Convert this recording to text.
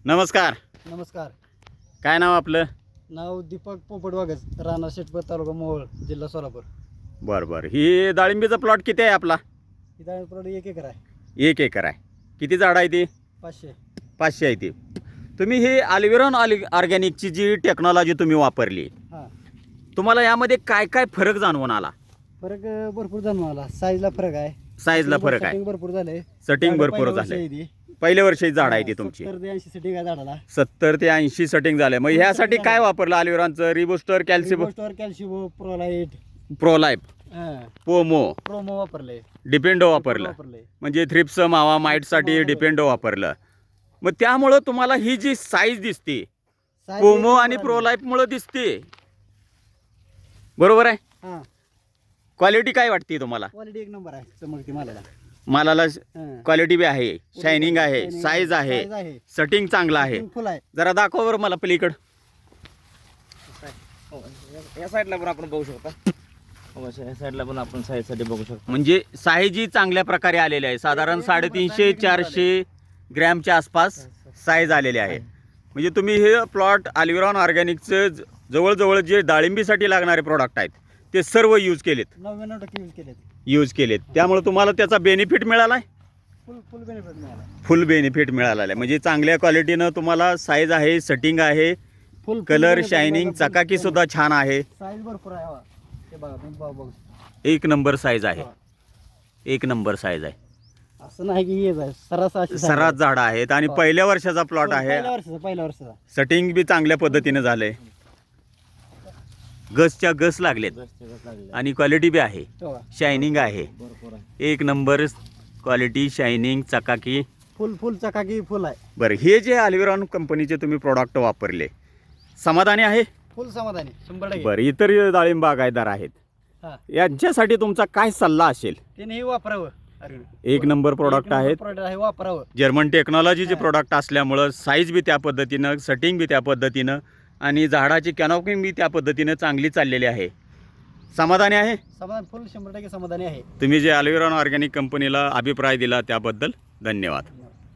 नमस्कार. नमस्कार. काय नाव आपलं? नाव दीपक पोपट वागज, राणा शेटपत, तालुका मोहोळ, जिल्हा सोलापूर. बरं बरं. ही डाळिंबीचा प्लॉट किती आहे आपला? इथं प्लॉट 1 एकर आहे. 1 एकर आहे. किती झाडं आहे ती? 500. 500 आहे ती. तुम्ही ही अल्विरॉन ऑर्गॅनिकची जी टेक्नॉलॉजी तुम्ही वापरली, हां, तुम्हाला यामध्ये काय काय फरक जाणवून आला? फरक भरपूर जाणून आला. साईजला फरक आहे. साईजला फरक आहे, सेटिंग भरपूर झाले. सेटिंग भरपूर झाले. पहिल्या वर्षी झाड आहे ती तुमची. 70 ते 80 सेटिंग आहे झाडाला. 70 ते 80 सेटिंग झाले. मग ह्यासाठी काय वापरलं अल्विरॉनचं? रिबोस्टर, कॅल्शियम, कॅल्शियम, प्रोलाइट, प्रोलाइफ, पोमो, प्रोमो वापरले, डिपेंडो वापरलं. म्हणजे थ्रिप्स, मावा, माईटसाठी डिपेंडो वापरलं. मग त्यामुळं तुम्हाला ही जी साईज दिसते पोमो आणि प्रोलाइफमुळं दिसते, बरोबर आहे? हां, क्वालिटी काय वाटते तुम्हाला? क्वालिटी 1 नंबर आहे. चमकते मालाला. मालाला हां. क्वालिटी बी आहे, शायनिंग आहे, Shining साईज आहे, size आहे. सेटिंग चांगलं आहे. फुल आहे. जरा दाखव बरं मला पलीकडं. या साईडला पण आपण बघू शकता. या साईडला पण आपण साईजसाठी बघू शकतो. म्हणजे साईज ही चांगल्या प्रकारे आलेली आहे. साधारण 350-400 ग्रॅमच्या आसपास साईज आलेली आहे. म्हणजे तुम्ही हे प्लॉट अल्विरॉन ऑर्गॅनिकचं जवळजवळ जे डाळिंबीसाठी लागणारे प्रोडक्ट आहेत ते सर्व यूज केलेत. 99% यूज केलेत. त्यामुळे तुम्हाला त्याचा बेनिफिट मिळाला आहे. फुल बेनिफिट मिळाला. फुल बेनिफिट मिळाला आहे. म्हणजे चांगल्या क्वालिटीनं तुम्हाला साईज आहे, सेटिंग आहे, फुल कलर, शायनिंग, चकाकी सुद्धा छान आहे. साईज भरपूर आहे. हवा ते बघा, तुम्ही बघू. 1 नंबर साईज आहे. 1 नंबर साईज आहे. असं नाही की हेच आहे, सरास अशी सर्रास झाडं आहेत आणि पहिल्या वर्षाचा प्लॉट आहे. पहिल्या वर्षाचा सेटिंग बी चांगल्या पद्धतीने झालंय. गसच्या गस लागलेत आणि क्वालिटी बी आहे, तेव्हा शायनिंग आहे. भरपूर आहे. 1 नंबर क्वालिटी, शायनिंग, चकाकी. फुल चकाकी फुल आहे. बरं, हे जे अल्विरॉन कंपनीचे तुम्ही प्रोडक्ट वापरले, समाधानी आहे? फुल समाधानी 100%. बरं, इतर डाळिंब बागायतदार आहेत, हा, यांच्यासाठी तुमचा काय सल्ला असेल? त्याने हे वापरावं. 1 नंबर प्रोडक्ट आहेत. प्रोडक्ट आहे, वापरावं. जर्मन टेक्नॉलॉजीचे प्रोडक्ट असल्यामुळं साईज बी त्या पद्धतीनं, सेटिंग बी त्या पद्धतीनं आणि झाडाची कॅनॉपी बी त्या पद्धतीनं चांगली चाललेली आहे. समाधानी आहे? समाधान फुल 100% समाधानी आहे. तुम्ही जे अल्विरॉन ऑर्गॅनिक कंपनीला अभिप्राय दिला त्याबद्दल धन्यवाद.